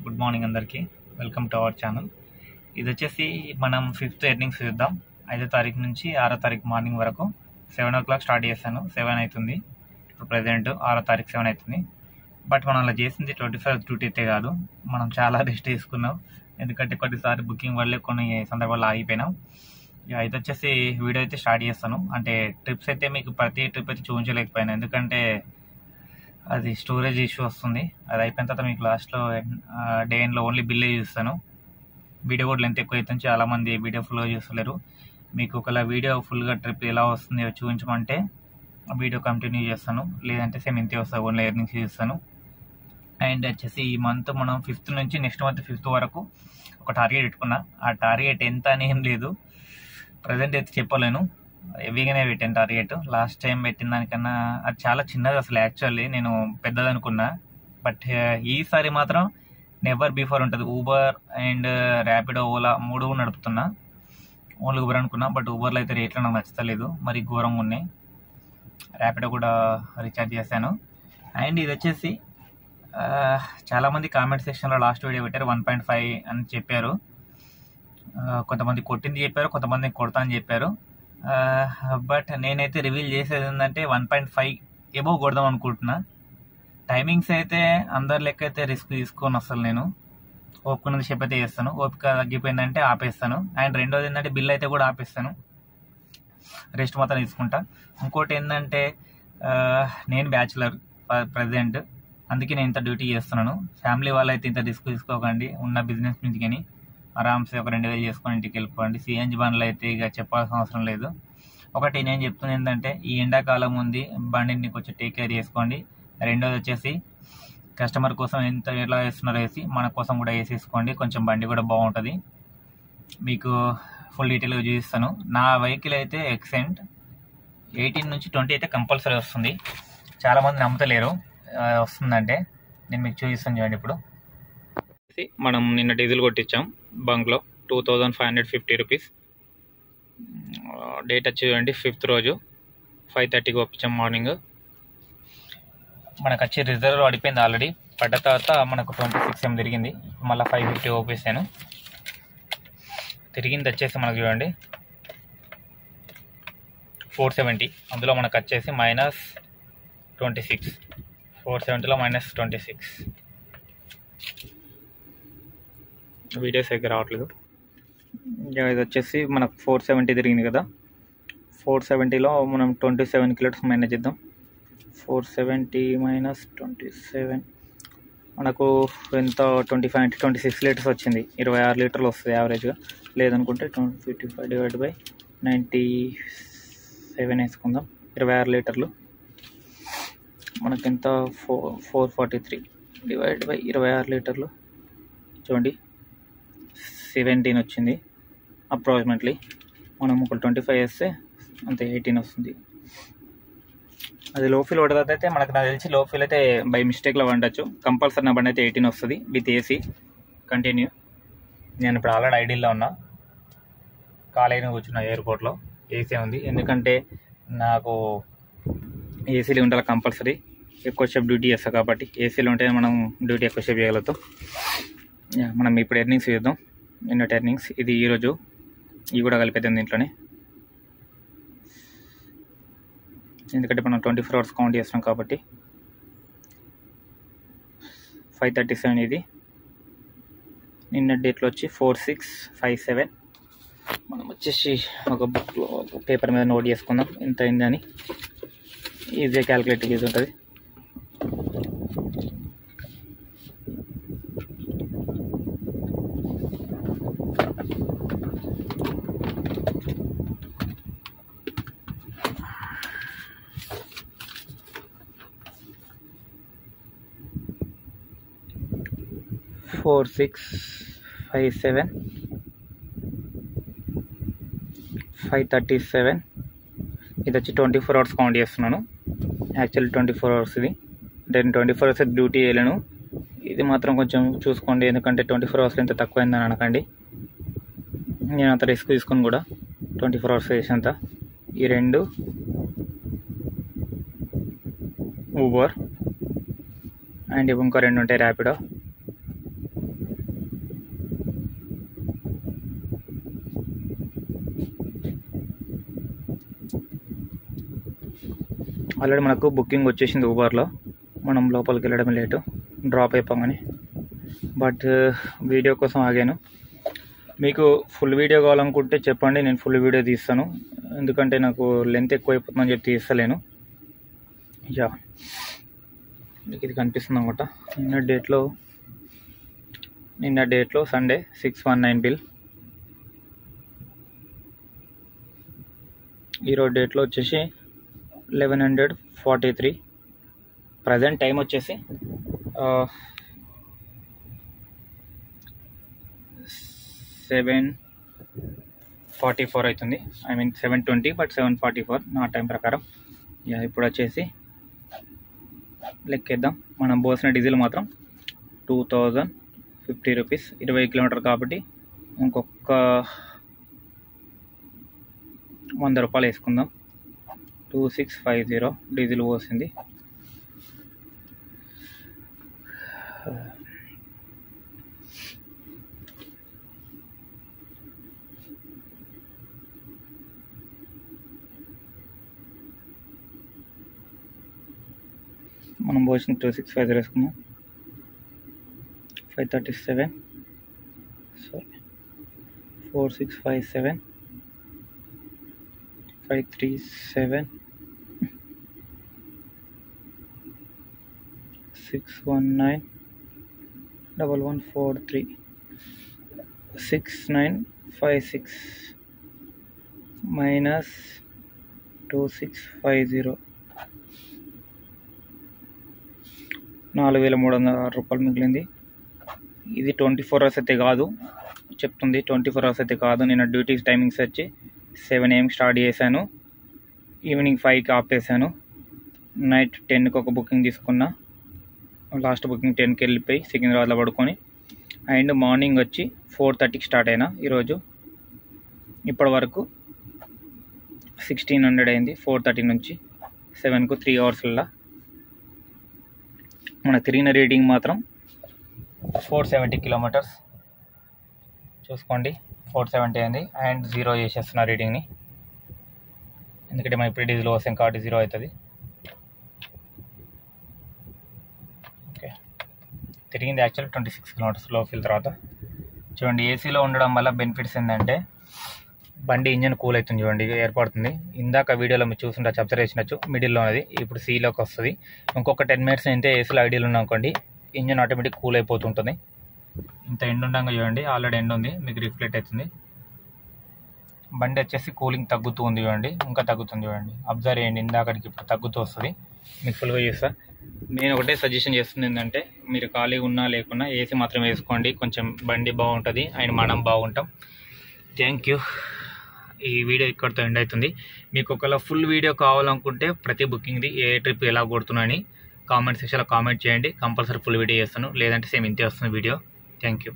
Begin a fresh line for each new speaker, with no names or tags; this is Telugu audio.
గుడ్ మార్నింగ్ అందరికీ. Welcome to our channel. ఇది వచ్చేసి మనం 5th ఎర్నింగ్స్ చూద్దాం. 5వ తారీఖు నుంచి 6వ తారీఖు మార్నింగ్ వరకు 7 o'clock స్టార్ట్ చేశాను. 7 అవుతుంది ఇప్పుడు. ప్రజెంట్ 6వ తారీఖు 7 అవుతుంది. బట్ మనం అలా చేసింది 25 డ్యూటీ అయితే కాదు. మనం చాలా రెస్ట్ తీసుకున్నాం. ఎందుకంటే కొన్నిసార్లు బుకింగ్ వల్లే కొన్ని సందర్భాల్లో ఆగిపోయినాం. ఇది వచ్చేసి వీడియో అయితే స్టార్ట్ చేస్తాను. అంటే ట్రిప్స్ అయితే మీకు ప్రతి ట్రిప్ అయితే చూపించలేకపోయాను, ఎందుకంటే అది స్టోరేజ్ ఇష్యూ వస్తుంది. అది అయిపోయిన తర్వాత మీకు లాస్ట్లో డే ఎండ్లో ఓన్లీ బిల్లే చూస్తాను. వీడియో కూడా లెంత్ ఎక్కువ అవుతుంది, చాలామంది వీడియో ఫుల్గా చూస్తలేరు. మీకు ఒకవేళ వీడియో ఫుల్గా ట్రిప్ ఎలా వస్తుంది చూపించమంటే వీడియో కంటిన్యూ చేస్తాను, లేదంటే సేమ్ ఇంతే వస్తుంది, ఓన్లీ ఎర్నింగ్స్ చూస్తాను. అండ్ వచ్చేసి ఈ మంత్ మనం 5th నుంచి నెక్స్ట్ మంత్ 5th వరకు ఒక టార్గెట్ పెట్టుకున్నా. ఆ టార్గెట్ ఎంత అని ఏం లేదు, ప్రజెంట్ అయితే చెప్పలేను. హెవీగానే పెట్టాను టార్గెట్. లాస్ట్ టైం పెట్టిన దానికన్నా అది చాలా చిన్నది అసలు. యాక్చువల్లీ నేను పెద్దది అనుకున్నా, బట్ ఈసారి మాత్రం నెవర్ బిఫోర్ ఉంటుంది. ఊబర్ అండ్ ర్యాపిడో, ఓలా 3 నడుపుతున్నా. ఓన్లీ ఊబర్ అనుకున్నా, బట్ ఊబర్లో అయితే రేట్లు నాకు నచ్చలేదు, మరి ఘోరంగా ఉన్నాయి. ర్యాపిడో కూడా రీఛార్జ్ చేశాను. అండ్ ఇది వచ్చేసి చాలామంది కామెంట్ సెక్షన్లో లాస్ట్ వీడియో పెట్టారు 1.5 అని చెప్పారు. కొంతమంది కొట్టింది చెప్పారు, కొంతమంది కొడతా అని చెప్పారు. బట్ నేనైతే రివీల్ చేసేది ఏంటంటే 1.5 ఎబోవ్ కొడదాం అనుకుంటున్నా. టైమింగ్స్ అయితే అందరి లెక్క అయితే రిస్క్ తీసుకోను అసలు. నేను ఓపుకున్నది షేప్ అయితే చేస్తాను. ఓపిక తగ్గిపోయిందంటే ఆపేస్తాను. అండ్ రెండోది ఏంటంటే బిల్ అయితే కూడా ఆపేస్తాను, రెస్ట్ మాత్రం తీసుకుంటా. ఇంకోటి ఏంటంటే నేను బ్యాచులర్ ప్రజెంట్, అందుకే నేను ఇంత డ్యూటీ చేస్తున్నాను. ఫ్యామిలీ వాళ్ళైతే ఇంత రిస్క్ తీసుకోకండి. ఉన్న బిజినెస్ నుంచి కానీ ఆరామ్సే ఒక 2,000 చేసుకొని ఇంటికి వెళ్ళిపోండి. సిఎన్జి బండ్లు అయితే ఇక చెప్పాల్సిన అవసరం లేదు. ఒకటి నేను చెప్తుంది ఏంటంటే ఈ ఎండాకాలం ఉంది, బండిని కొంచెం టేక్ కేర్ చేసుకోండి. రెండోది వచ్చేసి కస్టమర్ కోసం ఎలా వేస్తున్నారో వేసి మన కోసం కూడా వేసేసుకోండి, కొంచెం బండి కూడా బాగుంటుంది. మీకు ఫుల్ డీటెయిల్గా చూపిస్తాను. నా వెహికల్ అయితే ఎక్సెంట్ 18 నుంచి 20 అయితే కంపల్సరీ వస్తుంది. చాలామంది నమ్ముతలేరు వస్తుందంటే. నేను మీకు చూపిస్తాను చూడండి. ఇప్పుడు మనం నిన్న డీజిల్ కొట్టించాం బంక్లో 2,550 రూపీస్. డేట్ వచ్చి చూడండి 5th రోజు 5:30కి పంపించాం మార్నింగ్. మనకు వచ్చి రిజర్వ్ పడిపోయింది ఆల్రెడీ. పడ్డ తర్వాత మనకు 26 ఏం తిరిగింది. మళ్ళీ 550 ఓపేసాను. తిరిగింది వచ్చేసి మనకు చూడండి 470. అందులో మనకు వచ్చేసి -26. 470లో -26. వీడియోస్ దగ్గర రావట్లేదు. ఇది వచ్చేసి మనకు 470 తిరిగింది కదా. 470లో మనం 27 కిలోమీటర్స్ మైనస్ చేద్దాం. 470 - 27 మనకు ఎంత 25 అంటే 26 లీటర్స్ వచ్చింది. 26 లీటర్లు వస్తుంది యావరేజ్గా. లేదనుకుంటే 55 / 97 వేసుకుందాం. 26 లీటర్లు మనకి ఎంత 443 / 26 లీటర్లు చూడండి 17 వచ్చింది అప్రాక్సిమేట్లీ. మనం ఒక 25 వేస్తే అంతే 18 వస్తుంది. అది లో ఫీల్ పడుతుంది అయితే నాకు తెలిసి లో ఫీల్ అయితే బై మిస్టేక్లో వండొచ్చు. కంపల్సరీ నా బండి అయితే 18 వస్తుంది విత్ ఏసీ కంటిన్యూ. నేను ఇప్పుడు ఆల్రెడీ ఐడియల్లో ఉన్నా, కాలేజీని కూర్చున్నా ఎయిర్పోర్ట్లో. ఏసీ ఉంది, ఎందుకంటే నాకు ఏసీలో ఉండాలి కంపల్సరీ. ఎక్కువసేపు డ్యూటీ చేస్తాను కాబట్టి ఏసీలో ఉంటే మనం డ్యూటీ ఎక్కువసేపు చేయగలుగుతాం. మనం ఇప్పుడు ఎర్నింగ్స్ చూద్దాం. నిన్నటి ఎర్నింగ్స్ ఇది ఈరోజు, ఇవి కూడా కలిపేద్దాం దీంట్లోనే, ఎందుకంటే మనం 24 hours కౌంట్ చేస్తున్నాం కాబట్టి. 537 ఇది. నిన్న డేట్లో వచ్చి 4657. మనం వచ్చేసి ఒక బుక్లో పేపర్ మీద నోట్ చేసుకుందాం ఎంత అయిందని. ఈజీగా క్యాలిక్యులేట్ చేసి ఉంటుంది. ఫోర్ 657 537. ఇది వచ్చి 24 hours కౌంట్ చేస్తున్నాను. యాక్చువల్లీ 24 hours ఇది. అంటే నేను 24 hours డ్యూటీ చేయలేను. ఇది మాత్రం కొంచెం చూసుకోండి, ఎందుకంటే 24 hours ఎంత తక్కువైందని అనకండి. నేను అంత రిస్క్ తీసుకొని కూడా 24 hours చేసేంత. ఈ 2 ఊబర్ అండ్ ఇంకా 2 ఉంటాయి ర్యాపిడో. ఆల్రెడీ మనకు బుకింగ్ వచ్చేసింది ఊబర్లో, మనం లోపలికి వెళ్ళడం లేటు డ్రాప్ అయిపోగానే. బట్ వీడియో కోసం ఆగాను. మీకు ఫుల్ వీడియో కావాలనుకుంటే చెప్పండి, నేను ఫుల్ వీడియో తీస్తాను. ఎందుకంటే నాకు లెంత్ ఎక్కువ అయిపోతుందని చెప్పి తీస్తలేను. యా, మీకు ఇది కనిపిస్తుంది అనమాట. నిన్న డేట్లో సండే 619 బిల్. ఈరోజు డేట్లో వచ్చేసి 1143. ప్రజెంట్ టైం వచ్చేసి 7:44 అవుతుంది. 7:20, బట్ 7:44 నా టైం ప్రకారం. యా, ఇప్పుడు వచ్చేసి లెక్కేద్దాం. మనం పోసిన డీజిల్ మాత్రం 2050 రూపీస్, 20 కిలోమీటర్ కాబట్టి ఇంకొక 100 రూపాయలు వేసుకుందాం. 2650 డీజిల్ పోసింది. మనం పోసిన 2650 వేసుకుందాం. 537, సారీ 4657, 537, 619, 1143, 6956 minus 2650, 4306 రూపాయలు మిగిలింది. ఇది 24 hours అయితే కాదు చెప్తుంది, 24 hours అయితే కాదు. నేను డ్యూటీ టైమింగ్స్ వచ్చి 7 AM స్టార్ట్ చేశాను, ఈవినింగ్ 5కి ఆపేసాను. నైట్ 10కి ఒక బుకింగ్ తీసుకున్నా, లాస్ట్ బుకింగ్ 10కి వెళ్ళిపోయి సికింద్రాబాద్లో పడుకొని, అండ్ మార్నింగ్ వచ్చి 4:30కి స్టార్ట్ అయినా. ఈరోజు ఇప్పటి వరకు 1600 అయింది. 4:30 నుంచి 7కు 3 hours. మన తిరిగిన రీడింగ్ మాత్రం 470 కిలోమీటర్స్ చూసుకోండి. 470 అయింది. అండ్ 0 చేసేస్తున్న రీడింగ్ని, ఎందుకంటే మనం ఇప్పుడు డీజిల్ వస్తాం కాబట్టి 0 అవుతుంది. ఓకే, తిరిగింది యాక్చువల్ 26 కిలోమీటర్స్ లో ఫిల్. తర్వాత చూడండి, ఏసీలో ఉండడం వల్ల బెనిఫిట్స్ ఏంటంటే బండి ఇంజన్ కూల్ అవుతుంది. చూడండి, ఏర్పడుతుంది. ఇందాక వీడియోలో మీరు చూసుంటే అబ్జర్వ్ చేసినచ్చు, మిడిల్లో ఉన్నది ఇప్పుడు సీలోకి వస్తుంది. ఇంకొక 10 minutes అయితే ఏసీలో ఐడియాలో ఉన్నాం అనుకోండి, ఇంజన్ ఆటోమేటిక్ కూల్ అయిపోతుంటుంది. ఇంత ఎండ్ ఉండగా చూడండి, ఆల్రెడీ ఎండ్ ఉంది, మీకు రిఫ్లెక్ట్ అవుతుంది. బండి వచ్చేసి కూలింగ్ తగ్గుతూ ఉంది చూడండి, ఇంకా తగ్గుతుంది చూడండి. అబ్జర్వ్ చేయండి, ఇందాకడికి ఇప్పుడు తగ్గుతూ వస్తుంది. మీకు ఫుల్గా చేస్తా. నేను ఒకటే సజెషన్ చేస్తుంది ఏంటంటే, మీరు ఖాళీగా ఉన్నా లేకున్నా ఏసీ మాత్రం వేసుకోండి, కొంచెం బండి బాగుంటుంది అండ్ మనం బాగుంటాం. Thank you. ఈ వీడియో ఇక్కడితో ఎండ్ అవుతుంది. మీకు ఒకవేళ ఫుల్ వీడియో కావాలనుకుంటే ప్రతి బుకింగ్ది ఏ ట్రిప్ ఎలా కొడుతున్నాయని కామెంట్ సెక్షన్లో కామెంట్ చేయండి. కంపల్సరీ ఫుల్ వీడియో చేస్తాను, లేదంటే సేమ్ ఇంతే వస్తుంది వీడియో. Thank you.